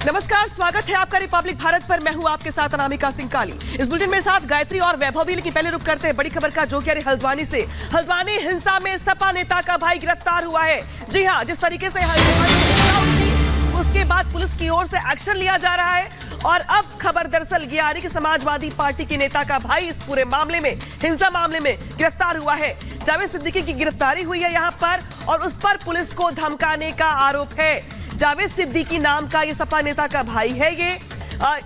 नमस्कार, स्वागत है आपका रिपब्लिक भारत पर। मैं हूं आपके साथ अनामिका सिंह काली। इस बुलेटिन में साथ गायत्री और वैभव भी, लेकिन पहले रुक करते हैं बड़ी खबर का, जो कि हल्द्वानी से। हल्द्वानी हिंसा में सपा नेता का भाई गिरफ्तार हुआ है। जी हां, जिस तरीके से हल्द्वानी उसके बाद पुलिस की ओर से एक्शन लिया जा रहा है और अब खबर दरअसल ये आ रही कि समाजवादी पार्टी के नेता का भाई इस पूरे मामले में, हिंसा मामले में गिरफ्तार हुआ है। जावेद सिद्दीकी की गिरफ्तारी हुई है यहां पर और उस पर पुलिस को धमकाने का आरोप है। जावेद सिद्दीकी नाम का ये सपा नेता का भाई है ये,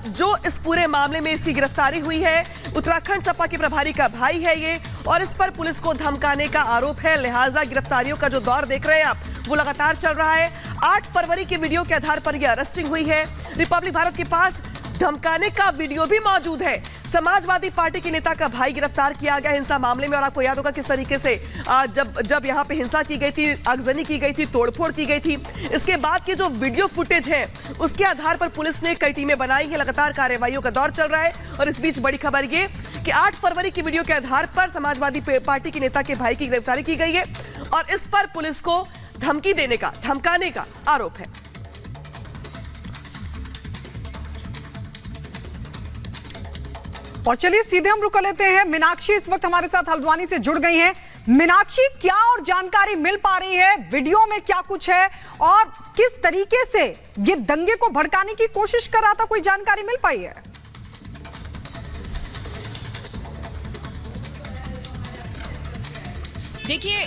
जो इस पूरे मामले में इसकी गिरफ्तारी हुई है। उत्तराखंड सपा के प्रभारी का भाई है ये और इस पर पुलिस को धमकाने का आरोप है। लिहाजा गिरफ्तारियों का जो दौर देख रहे हैं आप, वो लगातार चल रहा है। 8 फरवरी के वीडियो के आधार पर यह अरेस्टिंग हुई है। रिपब्लिक भारत के पास धमकाने का वीडियो भी मौजूद है। समाजवादी पार्टी के नेता का भाई गिरफ्तार किया गया हिंसा मामले में। और आपको याद होगा किस तरीके से जब यहाँ पे हिंसा की गई थी, आगजनी की गई थी, तोड़फोड़ की गई थी, इसके बाद की जो वीडियो फुटेज है उसके आधार पर पुलिस ने कई टीमें बनाई है। लगातार कार्रवाइयों का दौर चल रहा है और इस बीच बड़ी खबर ये कि 8 फरवरी की वीडियो के आधार पर समाजवादी पार्टी के नेता के भाई की गिरफ्तारी की गई है और इस पर पुलिस को धमकी देने का, धमकाने का आरोप है। और चलिए सीधे हम रुक कर लेते हैं। मीनाक्षी इस वक्त हमारे साथ हल्द्वानी से जुड़ गई हैं। मीनाक्षी, क्या और जानकारी मिल पा रही है? वीडियो में क्या कुछ है और किस तरीके से ये दंगे को भड़काने की कोशिश कर रहा था, कोई जानकारी मिल पाई है? देखिए,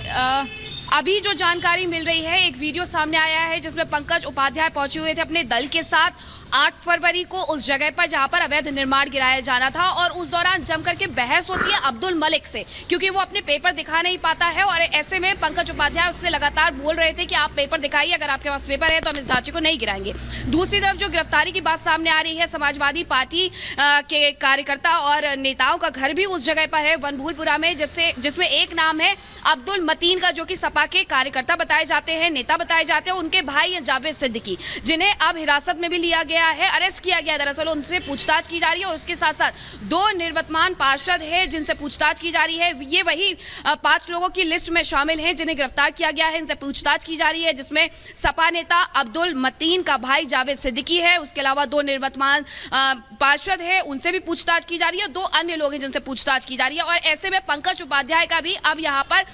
अभी जो जानकारी मिल रही है, एक वीडियो सामने आया है जिसमें पंकज उपाध्याय पहुंचे हुए थे अपने दल के साथ 8 फरवरी को उस जगह पर जहां पर अवैध निर्माण गिराया जाना था और उस दौरान जमकर के बहस होती है अब्दुल मलिक से, क्योंकि वो अपने पेपर दिखा नहीं पाता है और ऐसे में पंकज उपाध्याय उससे लगातार बोल रहे थे कि आप पेपर दिखाइए, अगर आपके पास पेपर है तो हम इस ढांचे को नहीं गिराएंगे। दूसरी तरफ जो गिरफ्तारी की बात सामने आ रही है, समाजवादी पार्टी के कार्यकर्ता और नेताओं का घर भी उस जगह पर है वनभूलपुरा में, जिसमें एक नाम है अब्दुल मतीन का, जो कि सपा के कार्यकर्ता बताए जाते हैं, नेता बताए जाते हैं। उनके भाई हैं जावेद सिद्दीकी, जिन्हें अब हिरासत में भी लिया गया है, अरेस्ट किया गया। दरअसल उनसे पूछताछ की जा रही है और उसके साथ साथ 2 निवर्तमान पार्षद हैं जिनसे पूछताछ की जा रही है। ये वही 5 लोगों की लिस्ट में शामिल हैं जिन्हें गिरफ्तार किया गया है, इनसे पूछताछ की जा रही है, जिसमें सपा नेता अब्दुल मतीन का भाई जावेद सिद्दीकी है। उसके अलावा 2 निवर्तमान पार्षद है, उनसे भी पूछताछ की जा रही है। 2 अन्य लोग हैं जिनसे पूछताछ की जा रही है और ऐसे में पंकज उपाध्याय का भी अब यहाँ पर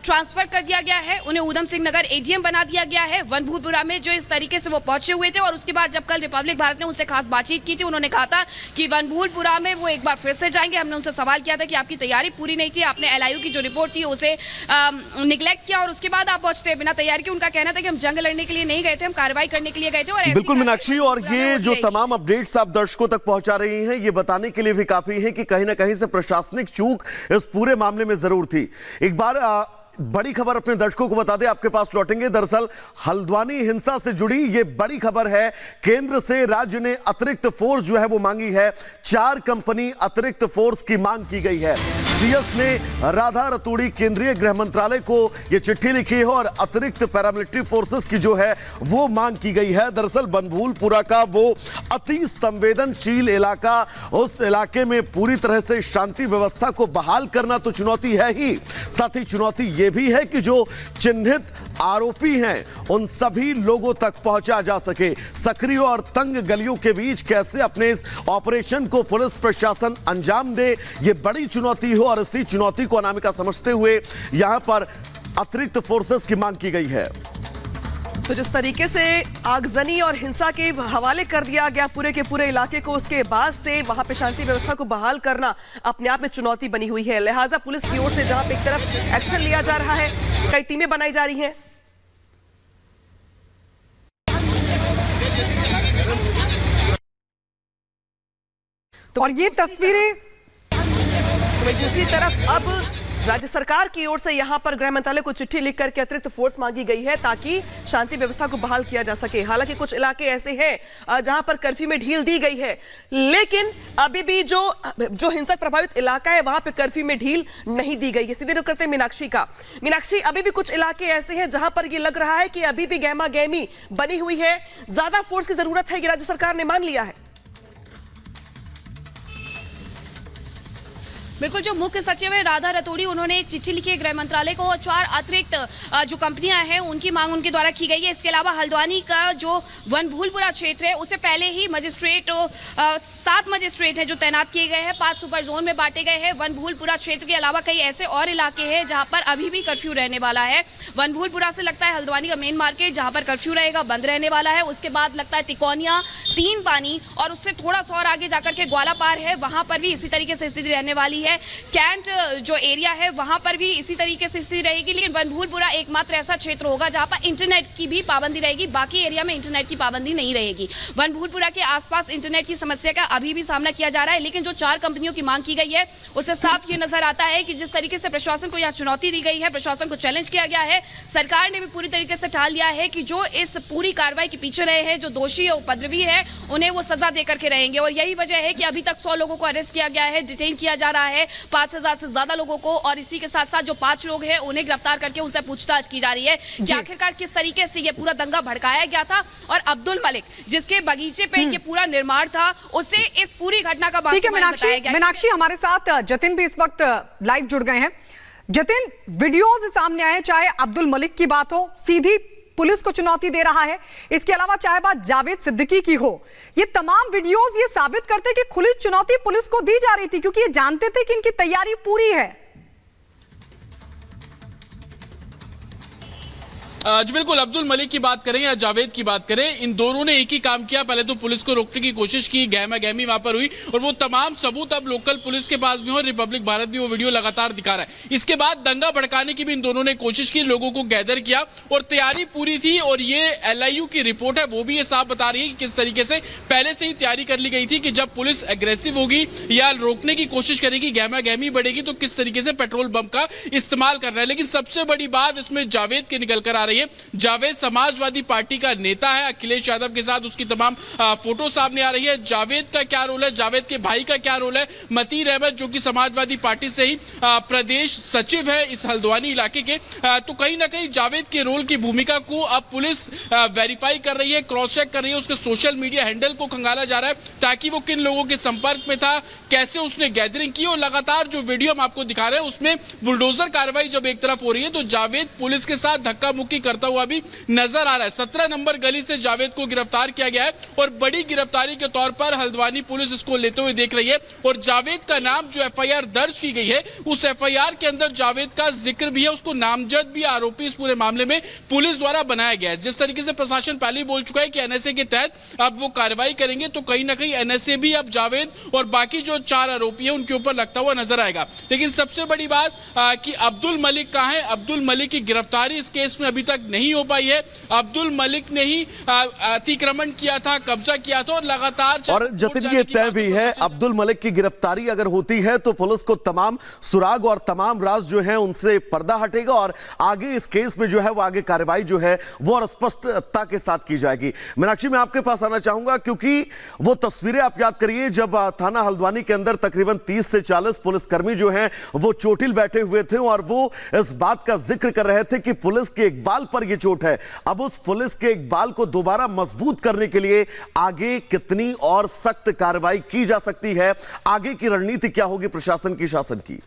ट्रांसफर कर दिया गया है। उन्हें ऊधम सिंह नगर एडीएम बना दिया गया है वनभूलपुरा में, जो इस तरीके से वो पहुंचे हुए थे। और उसके बाद जब कल रिपब्लिक भारत ने उनसे खास बातचीत की थी, उन्होंने कहा था कि वनभूलपुरा में वो एक बार फिर से जाएंगे। हमने उनसे सवाल किया था कि आपकी तैयारी पूरी नहीं थी, आपने एलआईयू की जो रिपोर्ट थी उसे निगलेक्ट किया और उसके बाद आप पहुंचते बिना तैयारी के। उनका कहना था कि हम जंग लड़ने के लिए नहीं गए थे, हम कार्रवाई करने के लिए गए थे। और बिल्कुल मीनाक्षी, और ये जो तमाम अपडेट्स आप दर्शकों तक पहुंचा रही हैं, ये बताने के लिए भी काफी है कि कहीं ना कहीं से प्रशासनिक चूक इस पूरे मामले में जरूर थी। एक बार बड़ी खबर अपने दर्शकों को बता दें, आपके पास लौटेंगे। दरअसल हल्द्वानी हिंसा से जुड़ी ये बड़ी खबर है। केंद्र से राज्य ने अतिरिक्त फोर्स जो है वो मांगी है। 4 कंपनी अतिरिक्त फोर्स की मांग की गई है। सीएस ने राधा रतूड़ी केंद्रीय गृह मंत्रालय को ये चिट्ठी लिखी है और अतिरिक्त पैरामिलिट्री फोर्सेस की जो है वो मांग की गई है। दरअसल वनभूलपुरा का वो अति संवेदनशील इलाका, उस इलाके में पूरी तरह से शांति व्यवस्था को बहाल करना तो चुनौती है ही, साथ ही चुनौती ये भी है कि जो चिन्हित आरोपी हैं उन सभी लोगों तक पहुंचा जा सके। सक्रिय और तंग गलियों के बीच कैसे अपने इस ऑपरेशन को पुलिस प्रशासन अंजाम दे, ये बड़ी चुनौती हो और इसी चुनौती को अनामिका समझते हुए यहां पर अतिरिक्त फोर्सेस की मांग की गई है। तो जिस तरीके से आगजनी और हिंसा के हवाले कर दिया गया पूरे के पूरे इलाके को, उसके बाद से वहां पे शांति व्यवस्था को बहाल करना अपने आप में चुनौती बनी हुई है। लिहाजा पुलिस की ओर से जहां पे एक तरफ एक्शन लिया जा रहा है, कई टीमें बनाई जा रही हैं। तो और ये तस्वीरें दूसरी तरफ अब राज्य सरकार की ओर से यहां पर गृह मंत्रालय को चिट्ठी लिख करके अतिरिक्त फोर्स मांगी गई है ताकि शांति व्यवस्था को बहाल किया जा सके। हालांकि कुछ इलाके ऐसे हैं जहां पर कर्फ्यू में ढील दी गई है, लेकिन अभी भी जो हिंसक प्रभावित इलाका है वहां पे कर्फ्यू में ढील नहीं दी गई है। सीधे रुख करते हैं मीनाक्षी का। मीनाक्षी, अभी भी कुछ इलाके ऐसे हैं जहां पर ये लग रहा है कि अभी भी गहमा गहमी बनी हुई है, ज्यादा फोर्स की जरूरत है, ये राज्य सरकार ने मान लिया है। बिल्कुल, जो मुख्य सचिव है राधा रतोड़ी, उन्होंने एक चिट्ठी लिखी है गृह मंत्रालय को और 4 अतिरिक्त जो कंपनियां हैं उनकी मांग उनके द्वारा की गई है। इसके अलावा हल्द्वानी का जो वनभूलपुरा क्षेत्र है उसे पहले ही मजिस्ट्रेट 7 मजिस्ट्रेट हैं जो तैनात किए गए हैं, 5 सुपर जोन में बांटे गए हैं। वनभूलपुरा क्षेत्र के अलावा कई ऐसे और इलाके हैं जहां पर अभी भी कर्फ्यू रहने वाला है। वनभूलपुरा से लगता है हल्द्वानी का मेन मार्केट जहां पर कर्फ्यू रहेगा, बंद रहने वाला है। उसके बाद लगता है तिकोनिया, 3 पानी और उससे थोड़ा सा और आगे जाकर के ग्वालापार है, वहां पर भी इसी तरीके से स्थिति रहने वाली है। कैंट जो एरिया है वहां पर भी इसी तरीके से स्थिति रहेगी, लेकिन वनभूलपुरा एकमात्र ऐसा क्षेत्र होगा जहां पर इंटरनेट की भी पाबंदी रहेगी, बाकी एरिया में इंटरनेट की पाबंदी नहीं रहेगी। वनभूलपुरा के आसपास इंटरनेट की समस्या का अभी भी सामना किया जा रहा है, लेकिन जो 4 कंपनियों की मांग की गई है उससे साफ ये नजर आता है कि जिस तरीके से प्रशासन को यहाँ चुनौती दी गई है, प्रशासन को चैलेंज किया गया है, सरकार ने भी पूरी तरीके से टाल दिया है कि जो इस पूरी कार्रवाई के पीछे रहे हैं, जो दोषी है, उपद्रवी है, उन्हें वो सजा दे करके रहेंगे। और यही वजह है कि अभी तक 100 लोगों को अरेस्ट किया गया है, डिटेन किया जा रहा है 5000 से ज्यादा लोगों को, और इसी के साथ साथ जो 5 लोग हैं उन्हें गिरफ्तार करके उनसे पूछताछ की जा रही है कि आखिरकार किस तरीके से ये पूरा दंगा भड़काया गया था। और अब्दुल मलिक जिसके बगीचे पे ये पूरा निर्माण था, उसे इस पूरी घटना का मास्टरमाइंड बताया गया। मीनाक्षी, हमारे साथ जतिन भी इस वक्त लाइव जुड़ गए हैं। जतिन, वीडियोज सामने आए, चाहे अब्दुल मलिक की बात हो, सीधी पुलिस को चुनौती दे रहा है, इसके अलावा चाहे बात जावेद सिद्दीकी की हो, ये तमाम वीडियोस ये साबित करते कि खुली चुनौती पुलिस को दी जा रही थी, क्योंकि ये जानते थे कि इनकी तैयारी पूरी है। जी बिल्कुल, अब्दुल मलिक की बात करें या जावेद की बात करें, इन दोनों ने एक ही काम किया। पहले तो पुलिस को रोकने की कोशिश की, गहमा गहमी वहां पर हुई, और वो तमाम सबूत अब लोकल पुलिस के पास भी हो, रिपब्लिक भारत भी वो वीडियो लगातार दिखा रहा है। इसके बाद दंगा भड़काने की भी इन दोनों ने कोशिश की, लोगों को गैदर किया और तैयारी पूरी थी। और ये LIU की रिपोर्ट है, वो भी ये साफ बता रही है कि किस तरीके से पहले से ही तैयारी कर ली गई थी कि जब पुलिस एग्रेसिव होगी या रोकने की कोशिश करेगी, गहमा गहमी बढ़ेगी, तो किस तरीके से पेट्रोल बम का इस्तेमाल करना है। लेकिन सबसे बड़ी बात इसमें जावेद की निकल कर आ रही है। जावेद समाजवादी पार्टी का नेता है, अखिलेश यादव के साथ उसकी तमाम फोटो सामने आ रही है। जावेद का क्या रोल है, जावेद के भाई का क्या रोल है, मतीन अहमद जो कि समाजवादी पार्टी से ही प्रदेश सचिव है इस हल्द्वानी इलाके के, तो कहीं ना कहीं जावेद के रोल की भूमिका को अब पुलिस वेरीफाई कर रही है, क्रॉस चेक कर रही है। उसके सोशल मीडिया हैंडल को खंगाला जा रहा है ताकि वो किन लोगों के संपर्क में था, कैसे उसने गैदरिंग की। और लगातार जो वीडियो हम आपको दिखा रहे हैं उसमें बुलडोजर कार्रवाई जब एक तरफ हो रही है तो जावेद पुलिस के साथ धक्का मुक्की करता हुआ भी नजर आ रहा है। 17 नंबर गली से जावेद को गिरफ्तार किया गया है और बड़ी गिरफ्तारी के तौर पर हल्द्वानी पुलिस इसको लेते हुए देख रही है। और जावेद का नाम जो FIR दर्ज की गई है उस FIR के अंदर जावेद का जिक्र भी है, उसको नामजद भी आरोपी इस पूरे मामले में पुलिस द्वारा बनाया गया है। जिस तरीके से प्रशासन पहले ही बोल चुका है कि NSA के तहत अब वो कार्रवाई करेंगे, तो कहीं ना कहीं NSA भी अब जावेद और बाकी जो 4 आरोपी है उनके ऊपर लगता हुआ नजर आएगा। लेकिन सबसे बड़ी बात कि अब्दुल मलिक कहां है, अब्दुल मलिक की गिरफ्तारी इस केस में अभी तक नहीं हो पाई है। अब्दुल मलिक ने ही अतिक्रमण किया था, कब्जा किया था और लगातार, और जतिन ये तय भी है अब्दुल मलिक की गिरफ्तारी अगर होती है तो पुलिस को तमाम सुराग और तमाम राज जो है उनसे पर्दा हटेगा और आगे इस केस में जो है वो आगे कार्रवाई जो है वो और स्पष्टता के साथ की जाएगी। मीनाक्षी, मैं आपके पास आना चाहूंगा क्योंकि वो तस्वीरें आप याद करिए जब थाना हल्द्वानी के अंदर तकरीबन 30 से 40 पुलिसकर्मी जो हैं वो चोटिल बैठे हुए थे और वो इस बात का जिक्र कर रहे थे कि पुलिस के इकबाल पर ये चोट है। अब उस पुलिस के इकबाल को दोबारा मजबूत करने के लिए आगे कितनी और सख्त कार्रवाई की जा सकती है, आगे की रणनीति क्या होगी प्रशासन की, शासन की?